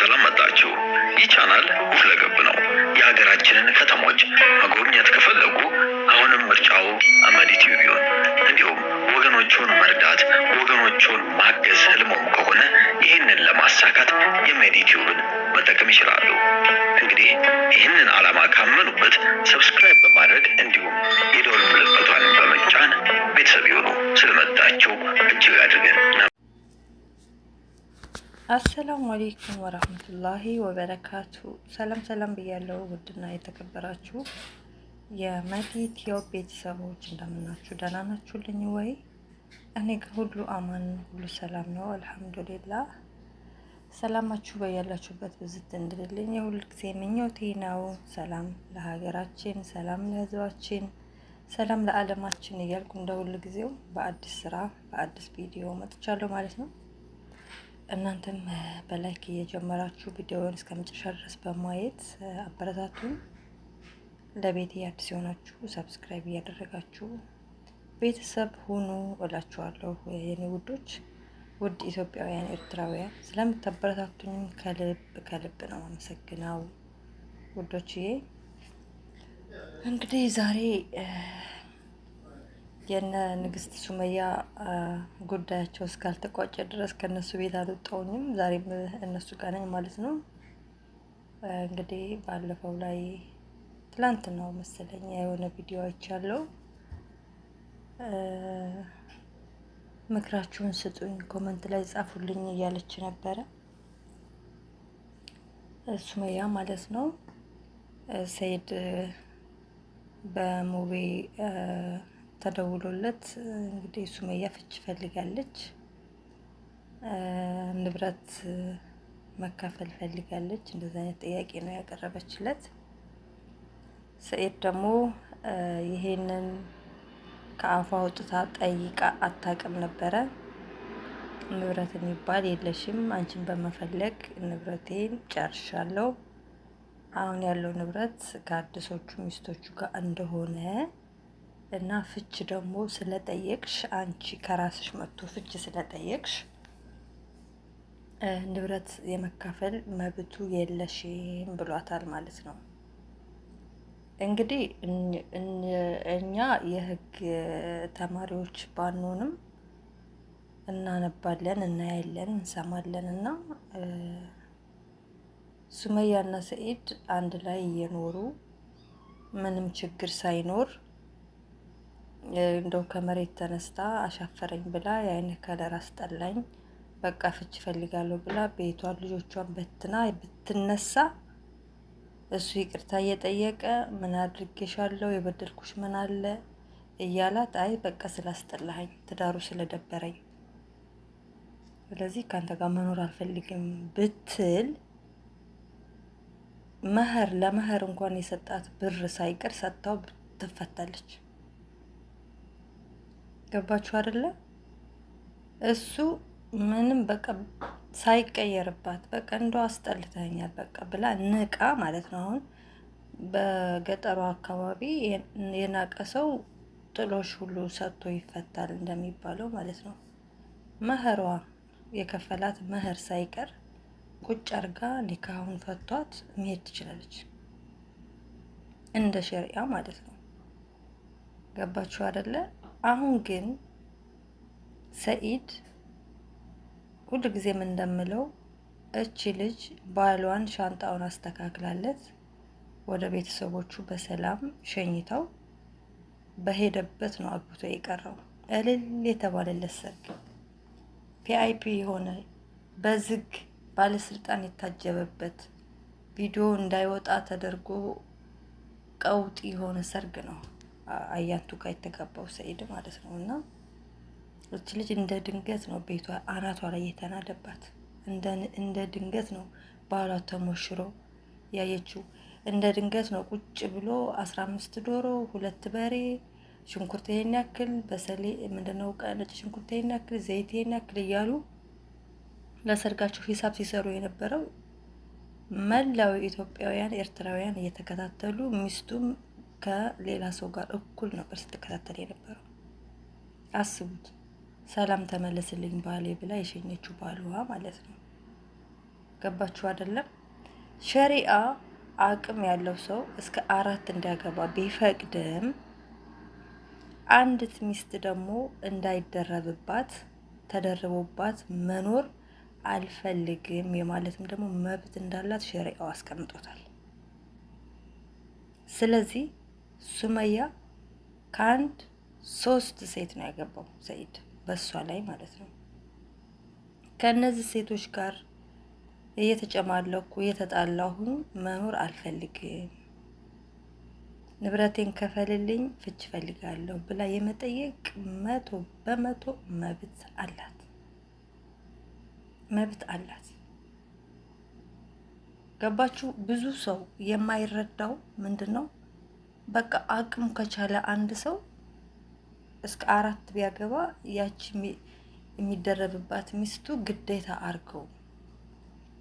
በሰላም መጣችሁ። ይህ ቻናል ሁለገብ ነው። የሀገራችንን ከተሞች መጎብኘት ከፈለጉ አሁንም ምርጫው አመዲ ቲዩብ ይሁን። እንዲሁም ወገኖቹን መርዳት፣ ወገኖቹን ማገዝ ህልሞም ከሆነ ይህንን ለማሳካት የአመዲ ቲዩብን መጠቀም ይችላሉ። እንግዲህ ይህንን ዓላማ ካመኑበት ሰብስክራይብ በማድረግ እንዲሁም የደወል ምልክቷን በመጫን ቤተሰብ ይሁኑ። ስለመጣችሁ እጅግ አድርገን አሰላሙ አለይኩም ወራህመቱላሂ ወበረካቱ። ሰላም ብያለሁ። ውድና የተከበራችሁ የአመዲ ቲዩብ ቤተሰቦች እንደምናችሁ፣ ደህና ናችሁልኝ ወይ? እኔ ጋር ሁሉ አማን፣ ሁሉ ሰላም ነው አልሐምዱሊላህ። ሰላማችሁ በያላችሁበት ብዝት እንድልልኝ የሁል ጊዜ ምኞቴ ነው። ሰላም ለሀገራችን፣ ሰላም ለህዝባችን፣ ሰላም ለዓለማችን እያልኩ እንደ ሁል ጊዜው በአዲስ ስራ በአዲስ ቪዲዮ መጥቻለሁ ማለት ነው። እናንተም በላይክ እየጀመራችሁ ቪዲዮውን እስከ መጨረሻ ድረስ በማየት አበረታቱን። ለቤቴ አዲስ የሆናችሁ ሰብስክራይብ እያደረጋችሁ ቤተሰብ ሁኑ እላችኋለሁ። የኔ ውዶች፣ ውድ ኢትዮጵያውያን ኤርትራውያን ስለምታበረታቱኝ ከልብ ነው አመሰግናው ውዶችዬ። እንግዲህ ዛሬ የነ ንግስት ሱመያ ጉዳያቸው እስካልተቋጨ ድረስ ከነሱ ቤት አልወጣሁኝም። ዛሬም እነሱ ጋር ነኝ ማለት ነው። እንግዲህ ባለፈው ላይ ትላንት ነው መሰለኝ የሆነ ቪዲዮ አይቻለሁ። ምክራችሁን ስጡኝ፣ ኮመንት ላይ ጻፉልኝ እያለች ነበረ ሱመያ ማለት ነው። ሰይድ በሙቤ ተደውሎለት እንግዲህ ሱመያ ፍች ፈልጋለች፣ ንብረት መካፈል ፈልጋለች። እንደዚህ አይነት ጥያቄ ነው ያቀረበችለት። ሰኢድ ደግሞ ይሄንን ከአፏ አውጥታ ጠይቃ አታውቅም ነበረ። ንብረት የሚባል የለሽም፣ አንቺን በመፈለግ ንብረቴን ጨርሻለሁ። አሁን ያለው ንብረት ከአዲሶቹ ሚስቶቹ ጋር እንደሆነ እና ፍች ደግሞ ስለጠየቅሽ አንቺ ከራስሽ መጥቶ ፍች ስለጠየቅሽ ንብረት የመካፈል መብቱ የለሽም ብሏታል ማለት ነው። እንግዲህ እኛ የህግ ተማሪዎች ባንሆንም እናነባለን፣ እናያለን፣ እንሰማለን እና ሱመያና ሰኢድ አንድ ላይ እየኖሩ ምንም ችግር ሳይኖር እንደው ከመሬት ተነስታ አሻፈረኝ ብላ የአይን ከለር አስጠላኝ በቃ ፍች ፈልጋለሁ ብላ ቤቷን ልጆቿን በትና ብትነሳ እሱ ይቅርታ እየጠየቀ ምን አድርጌሻለሁ የበደልኩሽ ምን አለ እያላት አይ በቃ ስላስጠላኝ ትዳሩ ስለደበረኝ ስለዚህ ካንተ ጋር መኖር አልፈልግም ብትል ለመህር እንኳን የሰጣት ብር ሳይቀር ሰጥታው ትፈታለች። ገባችሁ አይደለ? እሱ ምንም በቃ ሳይቀየርባት በቃ እንደው አስጠልተኛል በቃ ብላ ንቃ ማለት ነው። አሁን በገጠሩ አካባቢ የናቀ ሰው ጥሎሽ ሁሉ ሰጥቶ ይፈታል እንደሚባለው ማለት ነው። መህሯ የከፈላት መህር ሳይቀር ቁጭ አርጋ ኒካሁን ፈቷት መሄድ ትችላለች፣ እንደ ሸሪዓ ማለት ነው። ገባችሁ አይደለ? አሁን ግን ሰኢድ ሁሉ ጊዜም እንደምለው እቺ ልጅ ባሏን ሻንጣውን አስተካክላለት ወደ ቤተሰቦቹ በሰላም ሸኝታው በሄደበት ነው አግብቶ የቀረው። እልል የተባለለት ሰርግ፣ ቪአይፒ የሆነ በዝግ ባለስልጣን የታጀበበት ቪዲዮ እንዳይወጣ ተደርጎ ቀውጢ የሆነ ሰርግ ነው አያንቱ ጋር የተጋባው ሰኢድ ማለት ነው። እና እቺ ልጅ እንደ ድንገት ነው ቤቷ አናቷ ላይ የተናደባት። እንደ ድንገት ነው ባሏ ተሞሽሮ ያየችው። እንደ ድንገት ነው ቁጭ ብሎ 15 ዶሮ፣ 2 በሬ፣ ሽንኩርት ይሄን ያክል፣ በሰሌ ምንድነው ነጭ ሽንኩርት ይሄን ያክል፣ ዘይት ይሄን ያክል እያሉ ለሰርጋቸው ሂሳብ ሲሰሩ የነበረው መላው ኢትዮጵያውያን ኤርትራውያን እየተከታተሉ ሚስቱም ከሌላ ሰው ጋር እኩል ነበር ስትከታተል የነበረው። አስቡት፣ ሰላም ተመለስልኝ ባሌ ብላ የሸኘችው ባልዋ ማለት ነው። ገባችሁ አይደለም? ሸሪአ አቅም ያለው ሰው እስከ 4 እንዲያገባ ቢፈቅድም አንዲት ሚስት ደግሞ እንዳይደረብባት ተደርቦባት መኖር አልፈልግም የማለትም ደግሞ መብት እንዳላት ሸሪአው አስቀምጦታል። ስለዚህ ሱመያ ከአንድ 3 ሴት ነው ያገባው ሰኢድ በሷ ላይ ማለት ነው። ከነዚህ ሴቶች ጋር እየተጨማለኩ እየተጣላሁኝ መኖር አልፈልግም፣ ንብረቴን ከፈልልኝ፣ ፍች ፈልጋለሁ ብላ የመጠየቅ 100% መብት አላት። ገባችሁ? ብዙ ሰው የማይረዳው ምንድነው? በቃ አቅም ከቻለ አንድ ሰው እስከ 4 ቢያገባ ያቺ የሚደረብባት ሚስቱ ግዴታ አርገው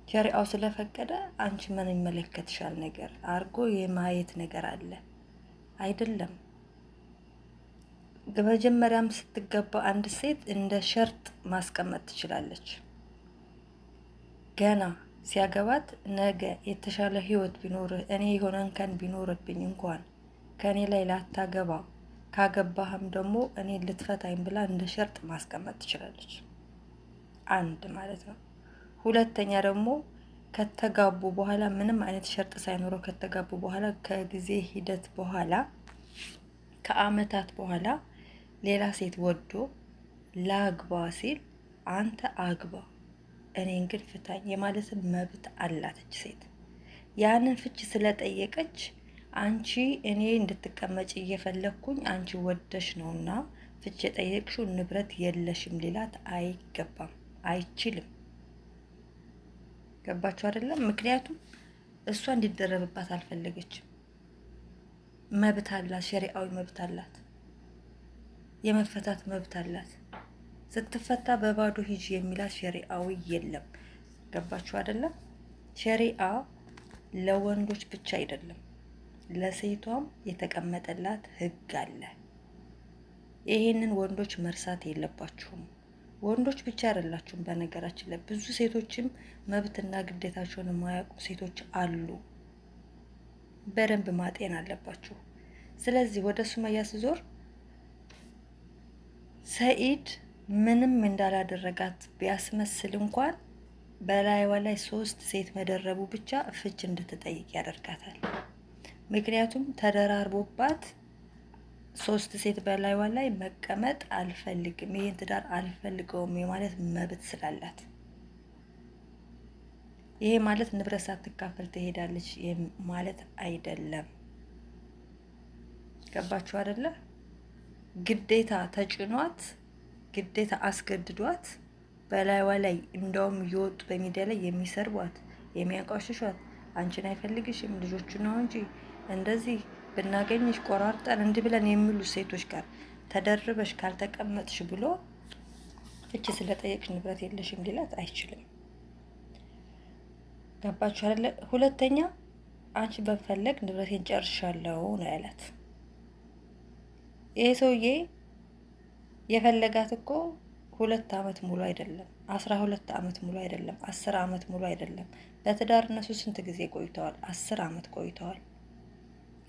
ሸሪዓው ስለፈቀደ አንቺ ምን ይመለከትሻል ነገር አርጎ የማየት ነገር አለ አይደለም። በመጀመሪያም ስትገባ አንድ ሴት እንደ ሸርጥ ማስቀመጥ ትችላለች። ገና ሲያገባት ነገ የተሻለ ህይወት ቢኖር እኔ የሆነ እንከን ቢኖርብኝ እንኳን ከኔ ላይ ላታገባ ካገባህም ደግሞ እኔ ልትፈታኝ ብላ እንደ ሸርጥ ማስቀመጥ ትችላለች። አንድ ማለት ነው። ሁለተኛ ደግሞ ከተጋቡ በኋላ ምንም አይነት ሸርጥ ሳይኖረው ከተጋቡ በኋላ ከጊዜ ሂደት በኋላ ከአመታት በኋላ ሌላ ሴት ወዶ ላግባ ሲል አንተ አግባ እኔን ግን ፍታኝ የማለት መብት አላት ሴት። ያንን ፍች ስለጠየቀች አንቺ እኔ እንድትቀመጭ እየፈለኩኝ አንቺ ወደሽ ነውና ፍች የጠየቅሽው ንብረት የለሽም ሊላት አይገባም፣ አይችልም። ገባችሁ አይደለም? ምክንያቱም እሷ እንዲደረብባት አልፈለገችም። መብት አላት፣ ሸሪዓዊ መብት አላት፣ የመፈታት መብት አላት። ስትፈታ በባዶ ሂጅ የሚላት ሸሪዓዊ የለም። ገባችሁ አይደለም? ሸሪዓ ለወንዶች ብቻ አይደለም፣ ለሴቷም የተቀመጠላት ህግ አለ። ይሄንን ወንዶች መርሳት የለባችሁም። ወንዶች ብቻ አይደላችሁም፣ በነገራችን ላይ ብዙ ሴቶችም መብትና ግዴታቸውን የማያውቁ ሴቶች አሉ። በደንብ ማጤን አለባችሁ። ስለዚህ ወደ ሱመያ ስዞር ሰኢድ ምንም እንዳላደረጋት ቢያስመስል እንኳን በላይዋ ላይ 3 ሴት መደረቡ ብቻ ፍች እንድትጠይቅ ያደርጋታል። ምክንያቱም ተደራርቦባት 3 ሴት በላይዋ ላይ መቀመጥ አልፈልግም፣ ይሄን ትዳር አልፈልገውም የማለት መብት ስላላት። ይሄ ማለት ንብረት ሳትካፈል ትሄዳለች ማለት አይደለም። ገባችሁ አይደለ? ግዴታ ተጭኗት፣ ግዴታ አስገድዷት በላይዋ ላይ እንደውም እየወጡ በሚዲያ ላይ የሚሰርቧት የሚያቋሽሿት አንቺን አይፈልግሽም ልጆቹ ነው እንጂ እንደዚህ ብናገኝሽ ቆራርጠን እንዲህ ብለን የሚሉ ሴቶች ጋር ተደርበሽ ካልተቀመጥሽ ብሎ ፍቺ ስለጠየቅሽ ንብረት የለሽም ሊላት አይችልም። ገባችሁ አይደለ? ሁለተኛ አንቺ በፈለግ ንብረቴን ጨርሻለሁ ነው ያላት። ይሄ ሰውዬ የፈለጋት እኮ 2 አመት ሙሉ አይደለም፣ 12 አመት ሙሉ አይደለም፣ 10 አመት ሙሉ አይደለም። በትዳር እነሱ ስንት ጊዜ ቆይተዋል? 10 አመት ቆይተዋል።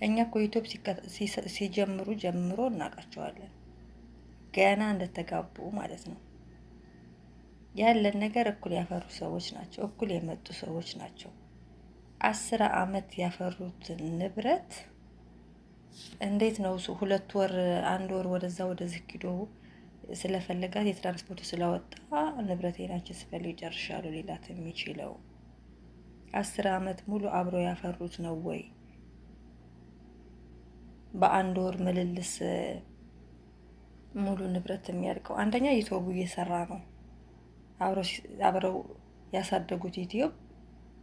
እኛ እኮ ዩቲዩብ ሲጀምሩ ጀምሮ እናውቃቸዋለን፣ ገና እንደተጋቡ ማለት ነው። ያለን ነገር እኩል ያፈሩ ሰዎች ናቸው፣ እኩል የመጡ ሰዎች ናቸው። 10 አመት ያፈሩትን ንብረት እንዴት ነው 2 ወር 1 ወር ወደዛ ወደዚህ ኪዶ ስለፈለጋት የትራንስፖርት ስለወጣ ንብረቴን አንቺ ስፈልግ ጨርሻለሁ ሊላት የሚችለው? 10 አመት ሙሉ አብረው ያፈሩት ነው ወይ? በ1 ወር ምልልስ ሙሉ ንብረት የሚያልቀው? አንደኛ ዩቲዩብ እየሰራ ነው፣ አብረው ያሳደጉት ዩቲዩብ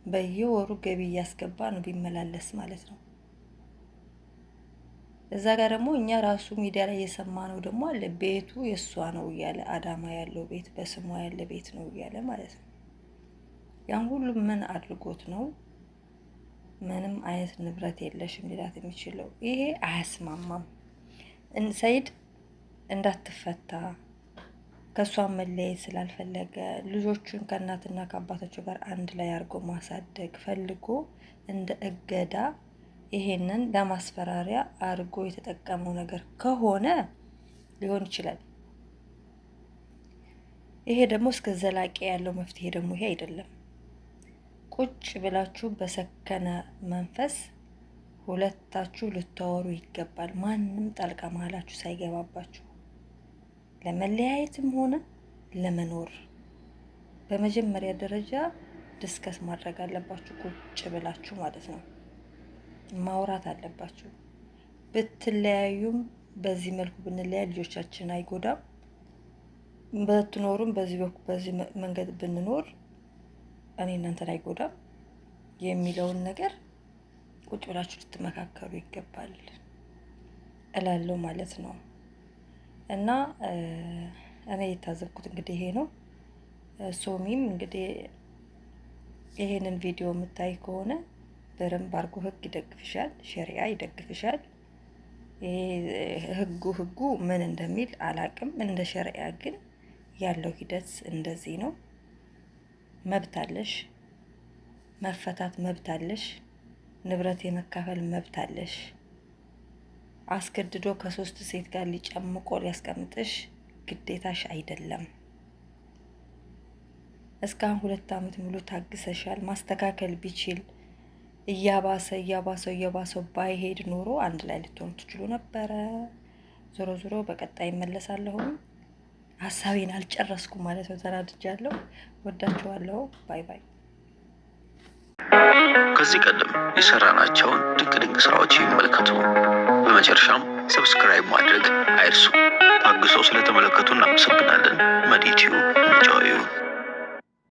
በየወሩ ገቢ እያስገባ ነው ቢመላለስ ማለት ነው። እዛ ጋር ደግሞ እኛ ራሱ ሚዲያ ላይ የሰማነው ደግሞ አለ፣ ቤቱ የሷ ነው እያለ አዳማ ያለው ቤት በስሟ ያለ ቤት ነው እያለ ማለት ነው። ያን ሁሉ ምን አድርጎት ነው ምንም አይነት ንብረት የለሽም ሊላት የሚችለው? ይሄ አያስማማም። ሰኢድ እንዳትፈታ ከእሷ መለየት ስላልፈለገ ልጆቹን ከእናትና ከአባታቸው ጋር አንድ ላይ አድርጎ ማሳደግ ፈልጎ እንደ እገዳ ይሄንን ለማስፈራሪያ አድርጎ የተጠቀመው ነገር ከሆነ ሊሆን ይችላል። ይሄ ደግሞ እስከ ዘላቂ ያለው መፍትሄ ደግሞ ይሄ አይደለም። ቁጭ ብላችሁ በሰከነ መንፈስ ሁለታችሁ ልታወሩ ይገባል። ማንም ጣልቃ መሀላችሁ ሳይገባባችሁ ለመለያየትም ሆነ ለመኖር በመጀመሪያ ደረጃ ዲስከስ ማድረግ አለባችሁ። ቁጭ ብላችሁ ማለት ነው ማውራት አለባችሁ። ብትለያዩም በዚህ መልኩ ብንለያይ ልጆቻችን አይጎዳም። በትኖሩም በዚህ መንገድ ብንኖር እኔ እናንተን አይጎዳም የሚለውን ነገር ቁጭ ብላችሁ ልትመካከሩ ይገባል እላለሁ ማለት ነው። እና እኔ የታዘብኩት እንግዲህ ይሄ ነው። ሶሚም እንግዲህ ይሄንን ቪዲዮ የምታይ ከሆነ በደንብ አድርጎ ህግ ይደግፍሻል፣ ሸሪዓ ይደግፍሻል። ይሄ ህጉ ምን እንደሚል አላቅም። እንደ ሸሪዓ ግን ያለው ሂደት እንደዚህ ነው። መብት አለሽ፣ መፈታት መብት አለሽ፣ ንብረት የመካፈል መብት አለሽ። አስገድዶ ከ3 ሴት ጋር ሊጨምቆ ሊያስቀምጥሽ ግዴታሽ አይደለም። እስካሁን 2 ዓመት ሙሉ ታግሰሻል። ማስተካከል ቢችል እያባሰው ባይሄድ ኖሮ አንድ ላይ ልትሆኑ ትችሉ ነበረ። ዞሮ በቀጣይ እመለሳለሁ። ሀሳቤን አልጨረስኩም ማለት ነው። ተናድጃለሁ። ወዳችኋለሁ። ባይ ባይ። ከዚህ ቀደም የሰራናቸውን ድንቅ ስራዎች ይመልከቱ። በመጨረሻም ሰብስክራይብ ማድረግ አይርሱ። ታግሰው ስለተመለከቱ እናመሰግናለን። መዲ ቲዩብ